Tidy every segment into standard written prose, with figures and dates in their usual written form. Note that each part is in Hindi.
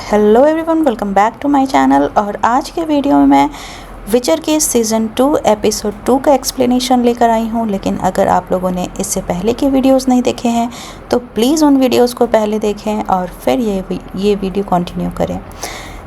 Hello everyone, welcome back to my channel. और आज के वीडियो में मैं विचर के सीज़न 2 एपिसोड 2 का एक्सप्लेनेशन लेकर आई हूँ। लेकिन अगर आप लोगों ने इससे पहले के वीडियोस नहीं देखे हैं तो प्लीज़ उन वीडियोस को पहले देखें और फिर ये वीडियो कंटिन्यू करें।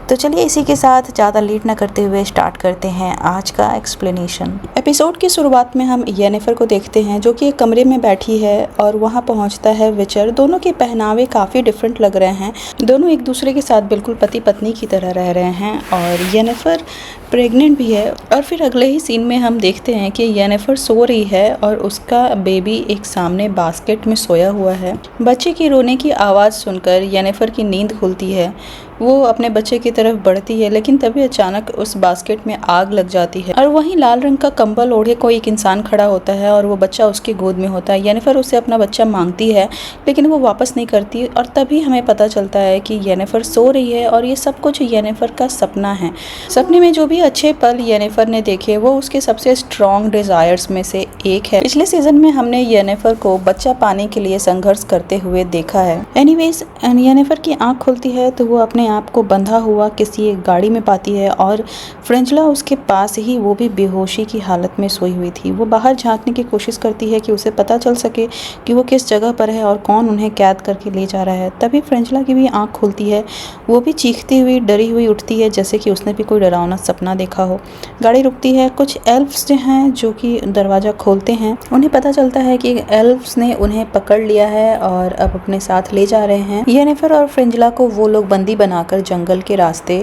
तो चलिए इसी के साथ ज़्यादा लेट ना करते हुए स्टार्ट करते हैं आज का एक्सप्लेनेशन। एपिसोड की शुरुआत में हम येनिफर को देखते हैं जो कि एक कमरे में बैठी है और वहाँ पहुँचता है विचर। दोनों के पहनावे काफ़ी डिफरेंट लग रहे हैं। दोनों एक दूसरे के साथ बिल्कुल पति पत्नी की तरह रह रहे हैं और येनिफर प्रेग्नेंट भी है। और फिर अगले ही सीन में हम देखते हैं कि येनिफर सो रही है और उसका बेबी एक सामने बास्केट में सोया हुआ है। बच्चे की रोने की आवाज़ सुनकर येनिफर की नींद खुलती है। वो अपने बच्चे की तरफ बढ़ती है लेकिन तभी अचानक उस बास्केट में आग लग जाती है और वहीं लाल रंग का कंबल ओढ़े कोई एक इंसान खड़ा होता है और वो बच्चा उसकी गोद में होता है। येनिफर उससे अपना बच्चा मांगती है लेकिन वो वापस नहीं करती और तभी हमें पता चलता है कि येनिफर सो रही है और ये सब कुछ येनिफर का सपना है। सपने में जो भी अच्छे पल येनिफर ने देखे वो उसके सबसे स्ट्रॉन्ग डिजायर्स में से एक है। पिछले सीजन में हमने येनिफर को बच्चा पाने के लिए संघर्ष करते हुए देखा है। एनीवेज येनिफर की आंख खुलती है तो वो अपने आप को बंधा हुआ किसी एक गाड़ी में पाती है और फ्रेंजला उसके पास ही, वो भी बेहोशी की हालत में सोई हुई थी। वो बाहर झांकने की कोशिश करती है कि उसे पता चल सके कि वो किस जगह पर है और कौन उन्हें कैद करके ले जा रहा है। तभी फ्रेंजला की भी आंख खुलती है। वो भी चीखती हुई डरी हुई उठती है जैसे कि उसने भी कोई डरावना सपना देखा हो। गाड़ी रुकती है। कुछ एल्फ्स जो हैं जो कि दरवाज़ा खोलते हैं, उन्हें पता चलता है कि एल्फ्स ने उन्हें पकड़ लिया है और अब अपने साथ ले जा रहे हैं। येनिफर और फ्रेंजला को वो लोग बंदी बनाकर जंगल के रास्ते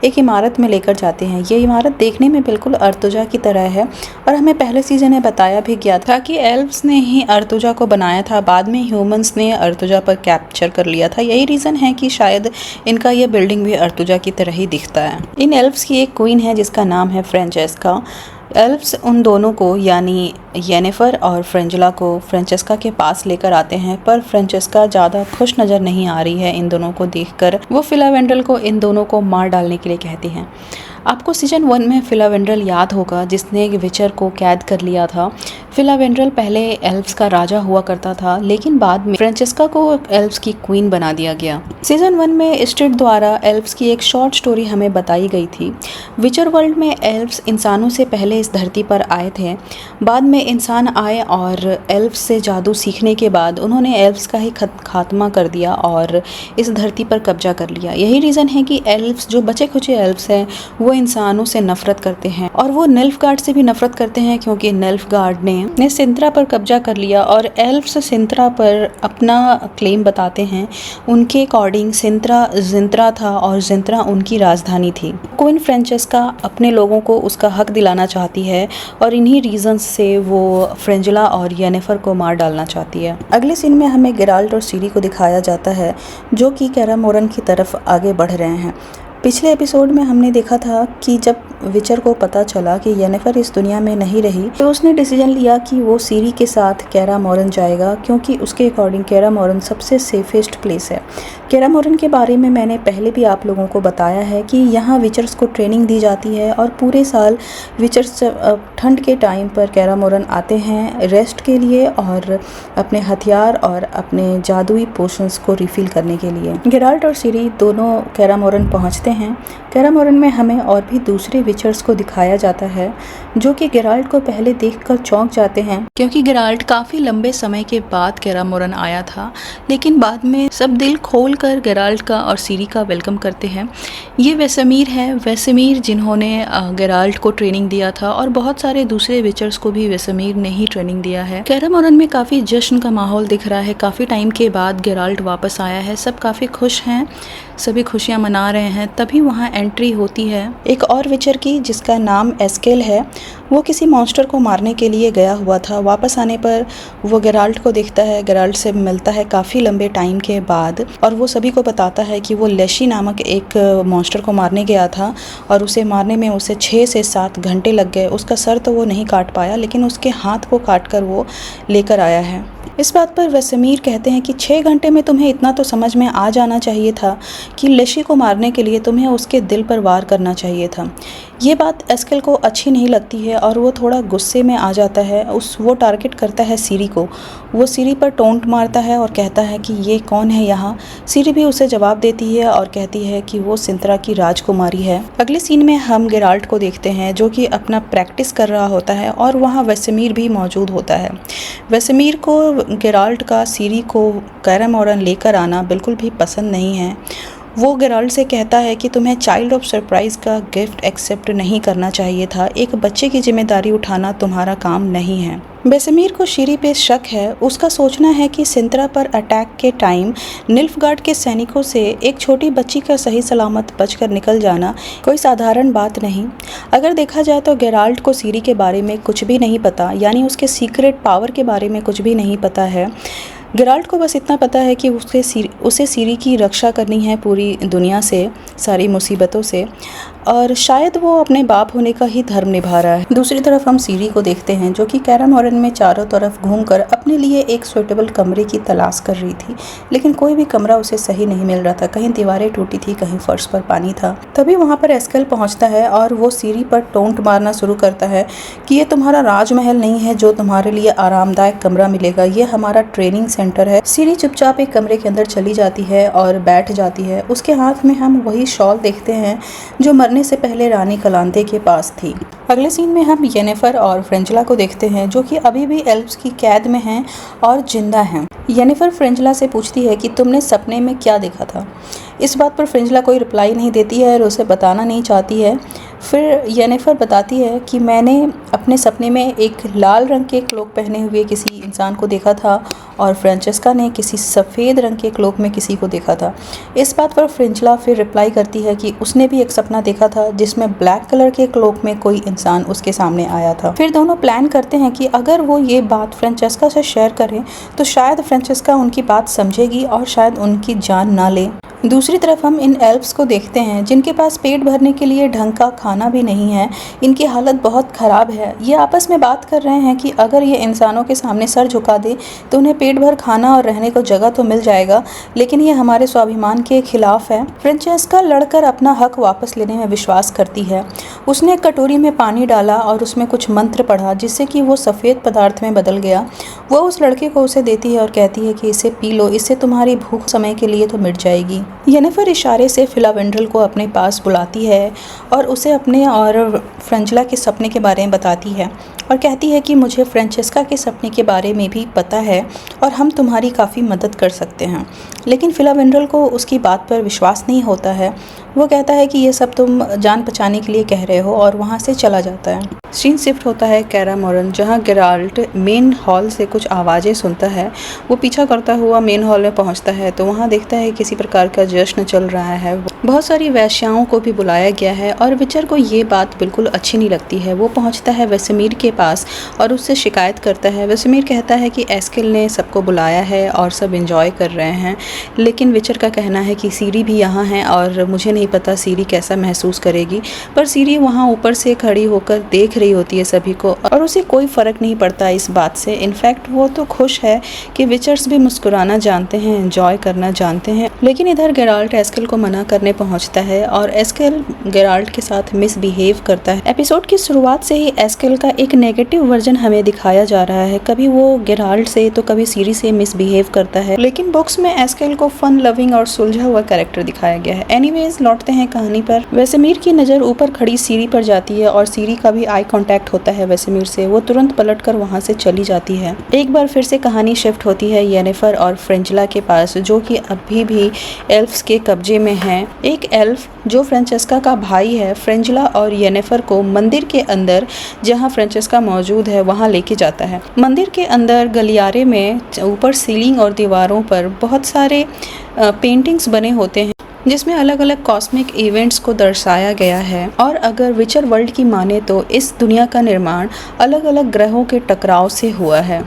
एक इमारत में लेकर जाते हैं। ये इमारत देखने में बिल्कुल अर्तुजा की तरह है और हमें पहले सीजन में बताया भी गया था कि एल्फ्स ने ही अर्तुजा को बनाया था। बाद में ह्यूमंस ने अर्तुजा पर कैप्चर कर लिया था। यही रीज़न है कि शायद इनका ये बिल्डिंग भी अर्तुजा की तरह ही दिखता है। इन एल्फ्स की एक क्वीन है जिसका नाम है फ्रेंचेस्का। एल्फ्स उन दोनों को यानी येनिफर और फ्रेंजला को फ्रेंचेस्का के पास लेकर आते हैं पर फ्रेंचेस्का ज़्यादा खुश नज़र नहीं आ रही है इन दोनों को देखकर। वो फिलावेंड्रल को इन दोनों को मार डालने के लिए कहती हैं। आपको सीजन 1 में फिलावेंड्रल याद होगा जिसने विचर को कैद कर लिया था। फिलावेंड्रल पहले एल्फ्स का राजा हुआ करता था लेकिन बाद में फ्रेंचेस्का को एल्फ्स की क्वीन बना दिया गया। सीजन 1 में स्ट्रिट द्वारा एल्फ्स की एक शॉर्ट स्टोरी हमें बताई गई थी। विचर वर्ल्ड में एल्फ्स इंसानों से पहले इस धरती पर आए थे। बाद में इंसान आए और एल्फ्स से जादू सीखने के बाद उन्होंने एल्फ्स का ही खात्मा कर दिया और इस धरती पर कब्जा कर लिया। यही रीज़न है कि एल्फ्स, जो बचे खुचे एल्फ्स हैं, वो इंसानों से नफरत करते हैं और वो निल्फगार्ड से भी नफरत करते हैं क्योंकि निल्फगार्ड ने सिंत्रा पर कब्जा कर लिया और एल्फ्स सिंत्रा पर अपना क्लेम बताते हैं। उनके अकॉर्डिंग सिंत्रा जिंत्रा था और जिंत्रा उनकी राजधानी थी। क्वीन फ्रेंचेस्का अपने लोगों को उसका हक दिलाना चाहती है और इन्हीं रीजंस से वो फ्रेंजला और येनिफर को मार डालना चाहती है। अगले सीन में हमें गेराल्ट और सीरी को दिखाया जाता है जो कि कैरा मोरन की तरफ आगे बढ़ रहे हैं। पिछले एपिसोड में हमने देखा था कि जब विचर को पता चला कि येनिफर इस दुनिया में नहीं रही तो उसने डिसीजन लिया कि वो सीरी के साथ कैरा मोरन जाएगा क्योंकि उसके अकॉर्डिंग कैरा मोरन सबसे सेफेस्ट प्लेस है। कैरा मोरन के बारे में मैंने पहले भी आप लोगों को बताया है कि यहाँ विचर्स को ट्रेनिंग दी जाती है और पूरे साल विचर्स ठंड के टाइम पर कैरा मोरन आते हैं रेस्ट के लिए और अपने हथियार और अपने जादुई पोशंस को रिफिल करने के लिए। गेराल्ट और सीरी दोनों कैरा मोरन पहुँचते हैं। कैरा मोरन में हमें और भी दूसरे विचर्स को दिखाया जाता है जो कि गेराल्ट को पहले देखकर चौंक जाते हैं क्योंकि गेराल्ट काफ़ी लंबे समय के बाद कैरा मोरन आया था। लेकिन बाद में सब दिल खोलकर गेराल्ट का और सीरी का वेलकम करते हैं। ये वेसेमीर है, वेसेमीर जिन्होंने गेराल्ट को ट्रेनिंग दिया था और बहुत सारे दूसरे विचर्स को भी वेसेमीर ने ही ट्रेनिंग दिया है। कैरा मोरन में काफ़ी जश्न का माहौल दिख रहा है। काफ़ी टाइम के बाद गेराल्ट वापस आया है। सब काफ़ी खुश हैं, सभी खुशियाँ मना रहे हैं। तभी वहाँ एंट्री होती है एक और विचर की जिसका नाम एस्केल है। वो किसी मॉन्स्टर को मारने के लिए गया हुआ था। वापस आने पर वो गेराल्ट को देखता है, गेराल्ट से मिलता है काफ़ी लंबे टाइम के बाद और वो सभी को बताता है कि वो लेशी नामक एक मॉन्स्टर को मारने गया था और उसे मारने में उसे 6 से 7 घंटे लग गए। उसका सर तो वो नहीं काट पाया लेकिन उसके हाथ को काट कर वो लेकर आया है। इस बात पर वेसेमीर कहते हैं कि 6 घंटे में तुम्हें इतना तो समझ में आ जाना चाहिए था कि लेशी को मारने के लिए तुम्हें उसके दिल पर वार करना चाहिए था। ये बात एस्केल को अच्छी नहीं लगती है और वो थोड़ा गुस्से में आ जाता है। वो टारगेट करता है सीरी को। वो सीरी पर टोंट मारता है और कहता है कि ये कौन है यहाँ। सीरी भी उसे जवाब देती है और कहती है कि वो सिंतरा की राजकुमारी है। अगले सीन में हम गेराल्ट को देखते हैं जो कि अपना प्रैक्टिस कर रहा होता है और वहाँ वेसेमीर भी मौजूद होता है। वेसेमीर को गेराल्ट का सीरी को कैरम ऑरन लेकर आना बिल्कुल भी पसंद नहीं है। वो गेराल्ट से कहता है कि तुम्हें चाइल्ड ऑफ सरप्राइज़ का गिफ्ट एक्सेप्ट नहीं करना चाहिए था। एक बच्चे की जिम्मेदारी उठाना तुम्हारा काम नहीं है। वेसेमीर को सीरी पे शक है। उसका सोचना है कि सिंतरा पर अटैक के टाइम निल्फगार्ड के सैनिकों से एक छोटी बच्ची का सही सलामत बचकर निकल जाना कोई साधारण बात नहीं। अगर देखा जाए तो गेराल्ट को सीरी के बारे में कुछ भी नहीं पता, यानी उसके सीक्रेट पावर के बारे में कुछ भी नहीं पता है। गेराल्ट को बस इतना पता है कि उसे सीरी की रक्षा करनी है पूरी दुनिया से, सारी मुसीबतों से, और शायद वो अपने बाप होने का ही धर्म निभा रहा है। दूसरी तरफ हम सीरी को देखते हैं जो कि कैरम ऑरन में चारों तरफ घूमकर अपने लिए एक सुइटेबल कमरे की तलाश कर रही थी, लेकिन कोई भी कमरा उसे सही नहीं मिल रहा था। कहीं दीवारें टूटी थी, कहीं फर्श पर पानी था। तभी वहाँ पर एस्केल पहुँचता है और वो सीरी पर टोंट मारना शुरू करता है कि ये तुम्हारा राजमहल नहीं है जो तुम्हारे लिए आरामदायक कमरा मिलेगा, ये हमारा ट्रेनिंग सेंटर है। सीरी चुपचाप एक कमरे के अंदर चली जाती है और बैठ जाती है। उसके हाथ में हम वही शॉल देखते हैं जो मरने से पहले रानी कलांते के पास थी। अगले सीन में हम येनिफर और फ्रेंजला को देखते हैं जो कि अभी भी एल्व्स की कैद में हैं और जिंदा हैं। येनिफर फ्रेंजला से पूछती है कि तुमने सपने में क्या देखा था। इस बात पर फ्रेंजला कोई रिप्लाई नहीं देती है और उसे बताना नहीं चाहती है। फिर येनिफर बताती है कि मैंने अपने सपने में एक लाल रंग के क्लोक पहने हुए किसी इंसान को देखा था और फ्रेंचेस्का ने किसी सफ़ेद रंग के क्लोक में किसी को देखा था। इस बात पर फ्रेंजला फिर रिप्लाई करती है कि उसने भी एक सपना देखा था जिसमें ब्लैक कलर के क्लोक में कोई इंसान उसके सामने आया था। फिर दोनों प्लान करते हैं कि अगर वो ये बात फ्रेंचेस्का से शेयर करें तो शायद फ्रेंचेस्का उनकी बात समझेगी और शायद उनकी जान ना ले। दूसरी तरफ हम इन एल्व्स को देखते हैं जिनके पास पेट भरने के लिए ढंग का खाना भी नहीं है। इनकी हालत बहुत ख़राब है। ये आपस में बात कर रहे हैं कि अगर ये इंसानों के सामने सर झुका दे तो उन्हें पेट भर खाना और रहने को जगह तो मिल जाएगा, लेकिन ये हमारे स्वाभिमान के खिलाफ है। फ्रेंचेस्का लड़कर अपना हक वापस लेने में विश्वास करती है। उसने एक कटोरी में पानी डाला और उसमें कुछ मंत्र पढ़ा जिससे कि वो सफ़ेद पदार्थ में बदल गया। वो उस लड़के को उसे देती है और कहती है कि इसे पी लो, इससे तुम्हारी भूख समय के लिए तो मिट जाएगी। येनिफर इशारे से फिलावेंड्रल को अपने पास बुलाती है और उसे अपने और फ्रेंजला के सपने के बारे में बताती है और कहती है कि मुझे फ्रेंचेस्का के सपने के बारे में भी पता है और हम तुम्हारी काफ़ी मदद कर सकते हैं। लेकिन फिलावेंड्रल को उसकी बात पर विश्वास नहीं होता है। वो कहता है कि ये सब तुम जान बचाने के लिए कह रहे हो और वहाँ से चला जाता है। सीन शिफ्ट होता है कैरम ऑरन जहाँ गेराल्ट मेन हॉल से कुछ आवाज़ें सुनता है। वो पीछा करता हुआ मेन हॉल में पहुँचता है तो वहाँ देखता है किसी प्रकार का जश्न चल रहा है। बहुत सारी वेश्याओं को भी बुलाया गया है और विचर को ये बात बिल्कुल अच्छी नहीं लगती है। वो पहुँचता है वेसेमीर के पास और उससे शिकायत करता है। वेसेमीर कहता है कि एस्केल ने सबको बुलाया है और सब एंजॉय कर रहे हैं, लेकिन विचर का कहना है कि सीरी भी यहाँ है और मुझे नहीं पता सीरी कैसा महसूस करेगी। पर सीरी वहाँ ऊपर से खड़ी होकर देख रही होती है सभी को और उसे कोई फ़र्क नहीं पड़ता इस बात से। इनफैक्ट वो तो खुश है कि विचर्स भी मुस्कुराना जानते हैं, एंजॉय करना जानते हैं। लेकिन इधर गेराल्ट एस्केल को मना करने पहुंचता है और एस्केल गेराल्ट के साथ मिसबिहेव करता है। एपिसोड की शुरुआत से ही एस्केल का एक नेगेटिव वर्जन हमें दिखाया जा रहा है। कभी वो गेराल्ट से तो कभी सीरी से मिसबिहेव करता है, लेकिन बुक्स में एस्केल को फन लविंग और सुलझा हुआ कैरेक्टर दिखाया गया है। एनीवेज लौटते हैं कहानी पर। वेसेमीर की नज़र ऊपर खड़ी सीरी पर जाती है और सीरी का भी आई कांटेक्ट होता है वेसेमीर से। वो तुरंत पलटकर वहां से चली जाती है। एक बार फिर से कहानी शिफ्ट होती है येनिफर और फ्रेंजला के पास जो कि अभी भी एल्फ्स के कब्जे में हैं। एक एल्फ जो फ्रेंचेस्का का भाई है फ्रेंजला और येनिफर को मंदिर के अंदर जहां फ्रेंचेस्का मौजूद है वहां लेके जाता है। मंदिर के अंदर गलियारे में ऊपर सीलिंग और दीवारों पर बहुत सारे पेंटिंग्स बने होते हैं जिसमें अलग अलग कॉस्मिक इवेंट्स को दर्शाया गया है। और अगर विचर वर्ल्ड की माने तो इस दुनिया का निर्माण अलग अलग ग्रहों के टकराव से हुआ है।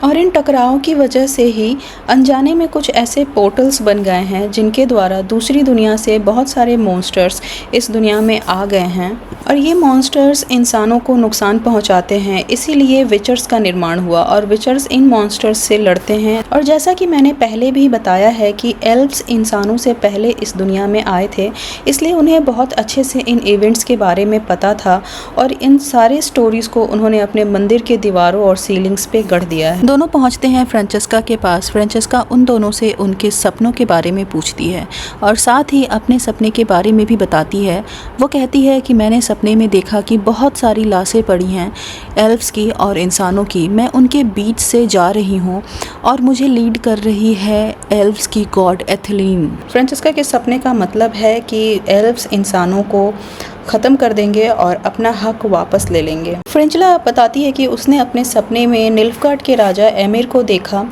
और इन टकरावों की वजह से ही अनजाने में कुछ ऐसे पोर्टल्स बन गए हैं जिनके द्वारा दूसरी दुनिया से बहुत सारे मॉन्स्टर्स इस दुनिया में आ गए हैं और ये मॉन्स्टर्स इंसानों को नुकसान पहुंचाते हैं। इसीलिए विचर्स का निर्माण हुआ और विचर्स इन मॉन्स्टर्स से लड़ते हैं। और जैसा कि मैंने पहले भी बताया है कि एल्व्स इंसानों से पहले इस दुनिया में आए थे, इसलिए उन्हें बहुत अच्छे से इन इवेंट्स के बारे में पता था और इन सारे स्टोरीज़ को उन्होंने अपने मंदिर के दीवारों और सीलिंग्स पे गढ़ दिया है। दोनों पहुंचते हैं फ्रेंचेस्का के पास। फ्रेंचेस्का उन दोनों से उनके सपनों के बारे में पूछती है और साथ ही अपने सपने के बारे में भी बताती है। वो कहती है कि मैंने सपने में देखा कि बहुत सारी लाशें पड़ी हैं एल्व्स की और इंसानों की। मैं उनके बीच से जा रही हूँ और मुझे लीड कर रही है एल्व्स की गॉड एथलीन। फ्रेंचेस्का के सपने का मतलब है कि एल्व्स इंसानों को ख़त्म कर देंगे और अपना हक वापस ले लेंगे। फ्रेंचला बताती है कि उसने अपने सपने में निल्फगार्ड के राजा एमिर को देखा।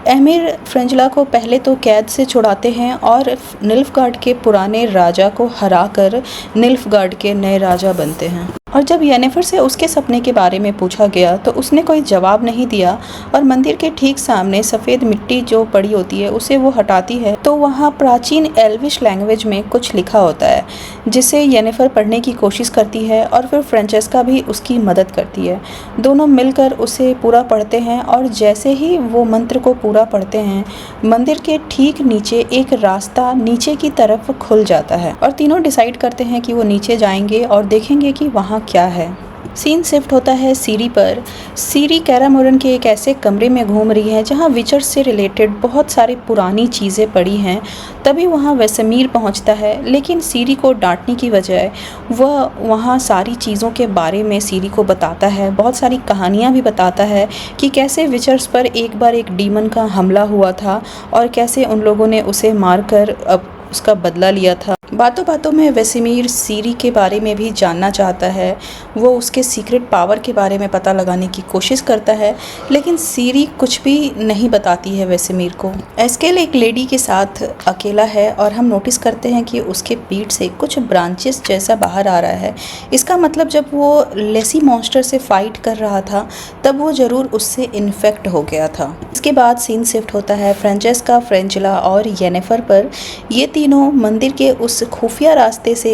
एमिर फ्रेंचला को पहले तो कैद से छुड़ाते हैं और निल्फगार्ड के पुराने राजा को हराकर निल्फगार्ड के नए राजा बनते हैं। और जब येनिफर से उसके सपने के बारे में पूछा गया तो उसने कोई जवाब नहीं दिया और मंदिर के ठीक सामने सफ़ेद मिट्टी जो पड़ी होती है उसे वो हटाती है तो वहाँ प्राचीन एल्विश लैंग्वेज में कुछ लिखा होता है जिसे येनिफर पढ़ने की कोशिश करती है और फिर फ्रेंचेस्का भी उसकी मदद करती है। दोनों मिलकर उसे पूरा पढ़ते हैं और जैसे ही वो मंत्र को पूरा पढ़ते हैं मंदिर के ठीक नीचे एक रास्ता नीचे की तरफ खुल जाता है और तीनों डिसाइड करते हैं कि वो नीचे जाएंगे और देखेंगे कि वहाँ क्या है। सीन शिफ्ट होता है सीरी पर। सीरी कैरामोरन के एक ऐसे कमरे में घूम रही है जहाँ विचर्स से रिलेटेड बहुत सारी पुरानी चीज़ें पड़ी हैं। तभी वहाँ वेसेमीर पहुँचता है, लेकिन सीरी को डांटने की बजाय वह वहाँ सारी चीज़ों के बारे में सीरी को बताता है। बहुत सारी कहानियाँ भी बताता है कि कैसे विचर्स पर एक बार एक डीमन का हमला हुआ था और कैसे उन लोगों ने उसे मारकर अब उसका बदला लिया था। बातों बातों में वेसेमीर सीरी के बारे में भी जानना चाहता है। वो उसके सीक्रेट पावर के बारे में पता लगाने की कोशिश करता है, लेकिन सीरी कुछ भी नहीं बताती है वेसेमीर को। एस्केल एक लेडी के साथ अकेला है और हम नोटिस करते हैं कि उसके पीठ से कुछ ब्रांचेस जैसा बाहर आ रहा है। इसका मतलब जब वो लेसी मॉन्स्टर से फाइट कर रहा था तब वो ज़रूर उससे इन्फेक्ट हो गया था। इसके बाद सीन शिफ्ट होता है फ्रेंचेस्का, फ्रेंचला और येनिफर पर। ये तीनों मंदिर के उस खुफिया रास्ते से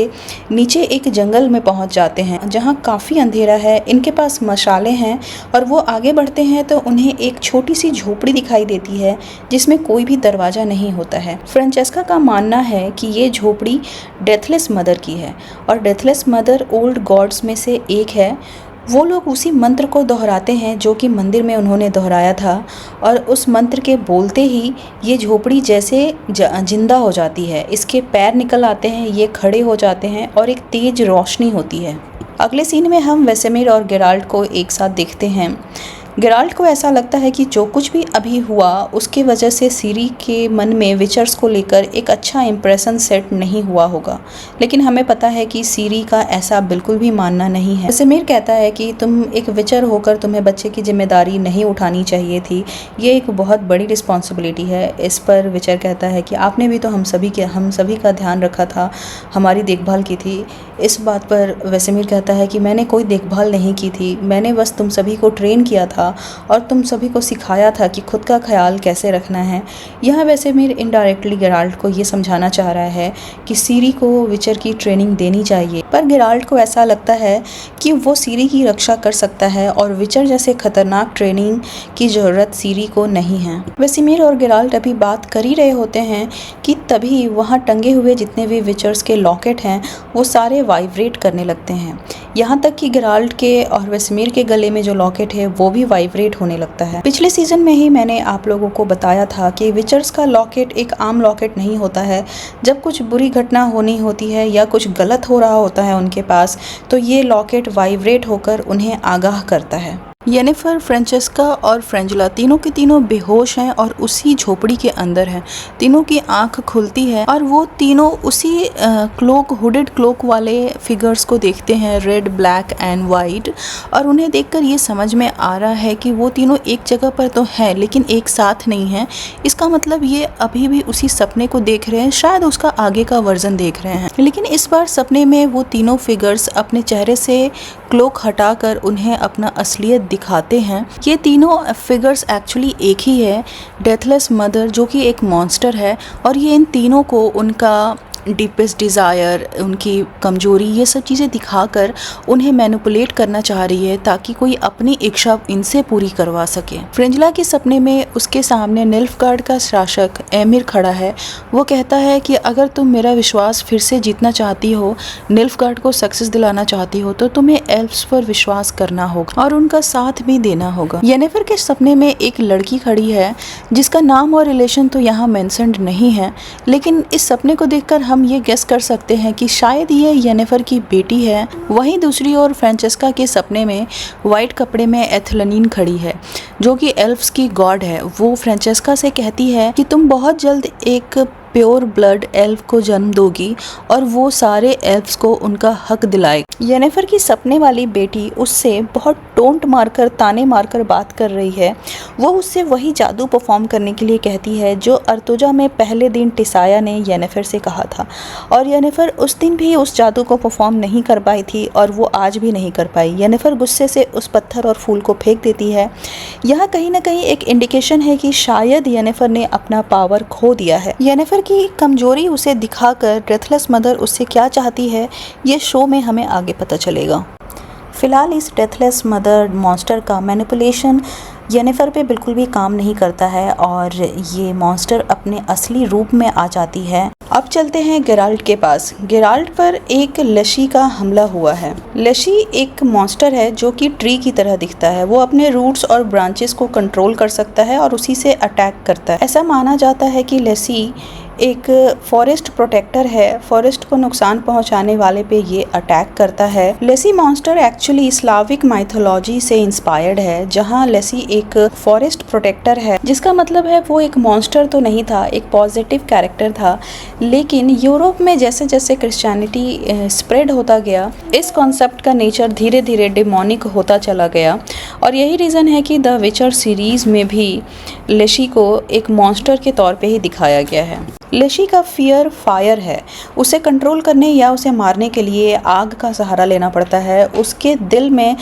नीचे एक जंगल में पहुंच जाते हैं जहां काफ़ी अंधेरा है। इनके पास मशाले हैं और वो आगे बढ़ते हैं तो उन्हें एक छोटी सी झोपड़ी दिखाई देती है जिसमें कोई भी दरवाज़ा नहीं होता है। फ्रेंचेस्का का मानना है कि ये झोपड़ी डेथलेस मदर की है और डेथलेस मदर ओल्ड गॉड्स में से एक है। वो लोग उसी मंत्र को दोहराते हैं जो कि मंदिर में उन्होंने दोहराया था और उस मंत्र के बोलते ही ये झोपड़ी जैसे जिंदा हो जाती है। इसके पैर निकल आते हैं, ये खड़े हो जाते हैं और एक तेज रोशनी होती है। अगले सीन में हम वेसेमीर और गेराल्ट को एक साथ देखते हैं। गेराल्ट को ऐसा लगता है कि जो कुछ भी अभी हुआ उसके वजह से सीरी के मन में विचर्स को लेकर एक अच्छा इंप्रेशन सेट नहीं हुआ होगा, लेकिन हमें पता है कि सीरी का ऐसा बिल्कुल भी मानना नहीं है। वेसेमीर कहता है कि तुम एक विचर होकर तुम्हें बच्चे की जिम्मेदारी नहीं उठानी चाहिए थी, ये एक बहुत बड़ी रिस्पॉन्सिबिलिटी है। इस पर विचर कहता है कि आपने भी तो हम सभी का ध्यान रखा था, हमारी देखभाल की थी। इस बात पर वेसेमीर कहता है कि मैंने कोई देखभाल नहीं की थी, मैंने बस तुम सभी को ट्रेन किया था और तुम सभी को सिखाया था कि खुद का ख्याल कैसे रखना है। यहाँ वेसेमीर इनडायरेक्टली गेराल्ट को ये समझाना चाह रहा है कि सीरी को विचर की ट्रेनिंग देनी चाहिए, पर गेराल्ट को ऐसा लगता है कि वो सीरी की रक्षा कर सकता है और विचर जैसे खतरनाक ट्रेनिंग की ज़रूरत सीरी को नहीं है। वेसेमीर और गेराल्ट अभी बात कर ही रहे होते हैं कि तभी वहाँ टंगे हुए जितने भी विचर्स के लॉकेट हैं वो सारे वाइब्रेट करने लगते हैं। यहाँ तक कि गेराल्ट के और वेसेमीर के गले में जो लॉकेट है वो भी वाइब्रेट होने लगता है। पिछले सीजन में ही मैंने आप लोगों को बताया था कि विचर्स का लॉकेट एक आम लॉकेट नहीं होता है। जब कुछ बुरी घटना होनी होती है या कुछ गलत हो रहा होता है उनके पास तो ये लॉकेट वाइब्रेट होकर उन्हें आगाह करता है। येनिफर, फ्रेंचेस्का और फ्रेंचला तीनों के तीनों बेहोश हैं और उसी झोपड़ी के अंदर हैं। तीनों की आंख खुलती है और वो तीनों उसी हुडेड क्लोक वाले फिगर्स को देखते हैं, रेड, ब्लैक एंड वाइट, और उन्हें देखकर ये समझ में आ रहा है कि वो तीनों एक जगह पर तो हैं लेकिन एक साथ नहीं हैं। इसका मतलब ये अभी भी उसी सपने को देख रहे हैं, शायद उसका आगे का वर्जन देख रहे हैं। लेकिन इस बार सपने में वो तीनों फिगर्स अपने चेहरे से क्लोक हटाकर उन्हें अपना असलियत दिखाते हैं। ये तीनों फिगर्स एक्चुअली एक ही है, डेथलेस मदर जो कि एक मॉन्स्टर है, और ये इन तीनों को उनका डीपेस्ट डिज़ायर, उनकी कमजोरी, ये सब चीज़ें दिखाकर उन्हें मैनिपुलेट करना चाह रही है ताकि कोई अपनी इच्छा इनसे पूरी करवा सके। फ्रिंजला के सपने में उसके सामने निल्फगार्ड का शासक एमिर खड़ा है। वो कहता है कि अगर तुम मेरा विश्वास फिर से जीतना चाहती हो, निल्फगार्ड को सक्सेस दिलाना चाहती हो, तो तुम्हें एल्फ्स पर विश्वास करना होगा और उनका साथ भी देना होगा। येनिफर के सपने में एक लड़की खड़ी है जिसका नाम और रिलेशन तो यहाँ मेंशन्ड नहीं है, लेकिन इस सपने को देखकर हम ये गेस कर सकते हैं कि शायद ये येनिफर की बेटी है। वहीं दूसरी ओर फ्रांचेस्का के सपने में वाइट कपड़े में एथलनीन खड़ी है जो कि एल्फ्स की गॉड है। वो फ्रांचेस्का से कहती है कि तुम बहुत जल्द एक प्योर ब्लड एल्फ को जन्म दोगी और वो सारे एल्फ्स को उनका हक दिलाएगी। येनिफर की सपने वाली बेटी उससे बहुत टोंट मारकर, ताने मारकर बात कर रही है। वो उससे वही जादू परफॉर्म करने के लिए कहती है जो अर्तुजा में पहले दिन टिसाया ने येनिफर से कहा था, और येनिफर उस दिन भी उस जादू को परफॉर्म नहीं कर पाई थी और वो आज भी नहीं कर पाई। येनिफर गुस्से से उस पत्थर और फूल को फेंक देती है। यहाँ कहीं ना कहीं एक इंडिकेशन है कि शायद येनिफर ने अपना पावर खो दिया है। येनिफर की कमजोरी उसे दिखाकर डेथलेस मदर उससे क्या चाहती है, ये शो में हमें आगे पता चलेगा। फिलहाल इस डेथलेस मदर मॉन्स्टर का मैनिपुलेशन येनिफर पे बिल्कुल भी काम नहीं करता है और ये मॉन्स्टर अपने असली रूप में आ जाती है। अब चलते हैं गेराल्ट के पास। गेराल्ट पर एक लशी का हमला हुआ है। लशी एक मॉन्स्टर है जो कि ट्री की तरह दिखता है। वो अपने रूट्स और ब्रांचेस को कंट्रोल कर सकता है और उसी से अटैक करता है। ऐसा माना जाता है कि लशी एक फॉरेस्ट प्रोटेक्टर है। फॉरेस्ट को नुकसान पहुंचाने वाले पे ये अटैक करता है। Leshy monster actually Slavic mythology से इंस्पायर्ड है, जहां लेसी एक फॉरेस्ट प्रोटेक्टर है, जिसका मतलब है वो एक मॉन्स्टर तो नहीं था, एक पॉजिटिव कैरेक्टर था। लेकिन यूरोप में जैसे जैसे क्रिश्चियनिटी स्प्रेड होता गया, इस कॉन्सेप्ट का नेचर धीरे धीरे डिमोनिक होता चला गया, और यही रीज़न है कि द विचर सीरीज़ में भी लेशी को एक मॉन्स्टर के तौर पे ही दिखाया गया है। लेशी का फियर फायर है। उसे कंट्रोल करने या उसे मारने के लिए आग का सहारा लेना पड़ता है। उसके दिल में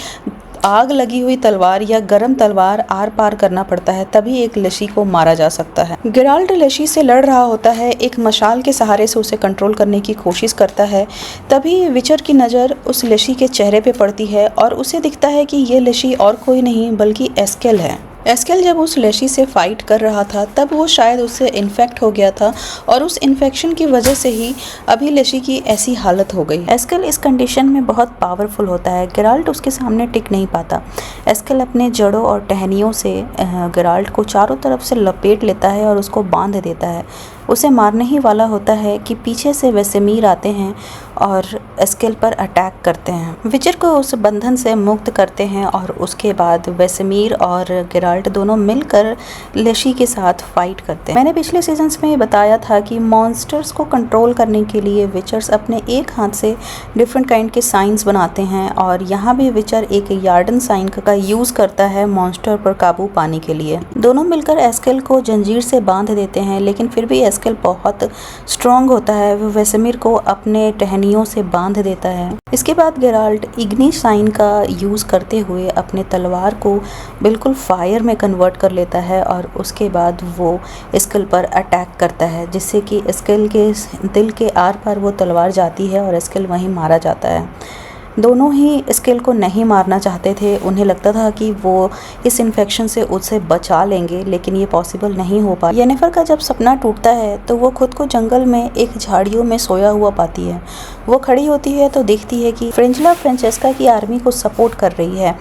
आग लगी हुई तलवार या गरम तलवार आर पार करना पड़ता है, तभी एक लेशी को मारा जा सकता है। गेराल्ट लेशी से लड़ रहा होता है, एक मशाल के सहारे से उसे कंट्रोल करने की कोशिश करता है। तभी विचर की नज़र उस लेशी के चेहरे पे पड़ती है और उसे दिखता है कि ये लेशी और कोई नहीं बल्कि एस्केल है। एस्केल जब उस लेशी से फाइट कर रहा था तब वो शायद उससे इन्फेक्ट हो गया था और उस इन्फेक्शन की वजह से ही अभी लेशी की ऐसी हालत हो गई। एस्केल इस कंडीशन में बहुत पावरफुल होता है। गेराल्ट उसके सामने टिक नहीं पाता। एस्केल अपने जड़ों और टहनियों से गेराल्ट को चारों तरफ से लपेट लेता है और उसको बांध देता है। उसे मारने ही वाला होता है कि पीछे से वेसेमीर आते हैं और एस्केल पर अटैक करते हैं। विचर को उस बंधन से मुक्त करते हैं और उसके बाद वेसेमीर और गेराल्ट दोनों मिलकर लेशी के साथ फाइट करते हैं। मैंने पिछले सीजन्स में बताया था कि मॉन्स्टर्स को कंट्रोल करने के लिए विचर्स अपने एक हाथ से डिफरेंट काइंड के साइंस बनाते हैं, और यहाँ भी विचर एक यार्डन साइन का यूज़ करता है मॉन्स्टर पर काबू पाने के लिए। दोनों मिलकर एस्केल को जंजीर से बांध देते हैं, लेकिन फिर भी एस्केल बहुत स्ट्रॉन्ग होता है। वो वेसेमीर को अपने टहनियों से बांध देता है। इसके बाद गेराल्ट इग्नी साइन का यूज़ करते हुए अपने तलवार को बिल्कुल फायर में कन्वर्ट कर लेता है और उसके बाद वो एस्केल पर अटैक करता है, जिससे कि एस्केल के दिल के आर पार वो तलवार जाती है और एस्केल वहीं मारा जाता है। दोनों ही एस्केल को नहीं मारना चाहते थे। उन्हें लगता था कि वो इस इन्फेक्शन से उससे बचा लेंगे, लेकिन ये पॉसिबल नहीं हो पाया। येनिफर का जब सपना टूटता है तो वो खुद को जंगल में एक झाड़ियों में सोया हुआ पाती है। वो खड़ी होती है तो देखती है कि फ्रिंजला फ्रांचेस्का की आर्मी को सपोर्ट कर रही है।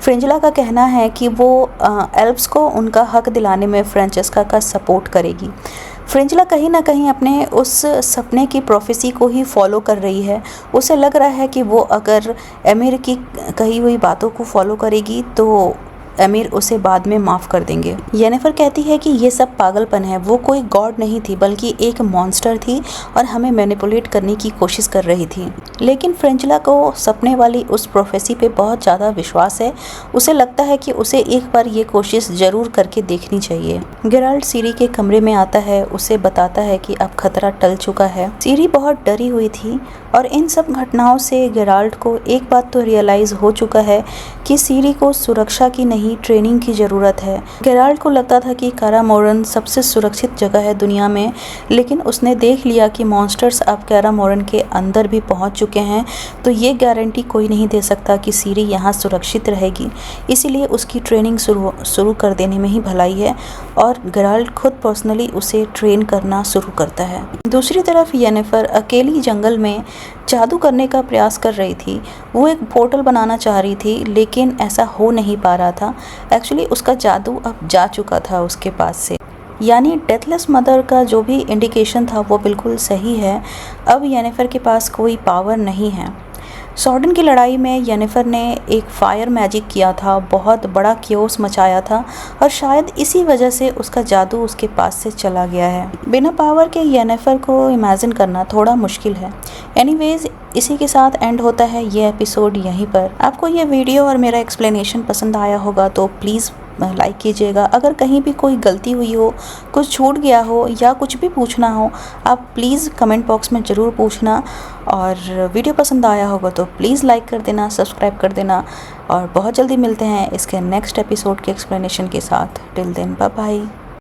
फ्रिंजला का कहना है कि वो एल्फ्स को उनका हक दिलाने में फ्रांचेस्का का सपोर्ट करेगी। फ्रिंजला कहीं ना कहीं अपने उस सपने की प्रोफेसी को ही फॉलो कर रही है। उसे लग रहा है कि वो अगर एमिर की कही हुई बातों को फॉलो करेगी तो एमिर उसे बाद में माफ़ कर देंगे। येनिफर कहती है कि ये सब पागलपन है, वो कोई गॉड नहीं थी बल्कि एक मॉन्स्टर थी और हमें मैनिपुलेट करने की कोशिश कर रही थी। लेकिन फ्रेंचला को सपने वाली उस प्रोफेसी पे बहुत ज़्यादा विश्वास है। उसे लगता है कि उसे एक बार ये कोशिश ज़रूर करके देखनी चाहिए। गेराल्ट सीरी के कमरे में आता है, उसे बताता है कि अब खतरा टल चुका है। सीरी बहुत डरी हुई थी और इन सब घटनाओं से गेराल्ट को एक बात तो रियलाइज़ हो चुका है कि सीरी को सुरक्षा की नहीं ट्रेनिंग की ज़रूरत है। गेराल्ट को लगता था कि कारा मोरन सबसे सुरक्षित जगह है दुनिया में, लेकिन उसने देख लिया कि मॉन्स्टर्स अब कारा मोरन के अंदर भी पहुंच चुके हैं, तो ये गारंटी कोई नहीं दे सकता कि सीरी यहाँ सुरक्षित रहेगी। इसीलिए उसकी ट्रेनिंग शुरू कर देने में ही भलाई है और गेराल्ट खुद पर्सनली उसे ट्रेन करना शुरू करता है। दूसरी तरफ येनिफर अकेली जंगल में जादू करने का प्रयास कर रही थी। वो एक पोर्टल बनाना चाह रही थी, लेकिन ऐसा हो नहीं पा रहा था। एक्चुअली उसका जादू अब जा चुका था उसके पास से, यानी डेथलेस मदर का जो भी इंडिकेशन था वो बिल्कुल सही है। अब येनिफर के पास कोई पावर नहीं है। सॉर्डन की लड़ाई में येनिफर ने एक फायर मैजिक किया था, बहुत बड़ा क्योस मचाया था और शायद इसी वजह से उसका जादू उसके पास से चला गया है। बिना पावर के येनिफर को इमेजिन करना थोड़ा मुश्किल है। एनीवेज, इसी के साथ एंड होता है ये एपिसोड यहीं पर। आपको ये वीडियो और मेरा एक्सप्लेनेशन पसंद आया होगा तो प्लीज़ लाइक कीजिएगा। अगर कहीं भी कोई गलती हुई हो, कुछ छूट गया हो या कुछ भी पूछना हो, आप प्लीज़ कमेंट बॉक्स में ज़रूर पूछना। और वीडियो पसंद आया होगा तो प्लीज़ लाइक कर देना, सब्सक्राइब कर देना और बहुत जल्दी मिलते हैं इसके नेक्स्ट एपिसोड के एक्सप्लेनेशन के साथ। Till then bye bye.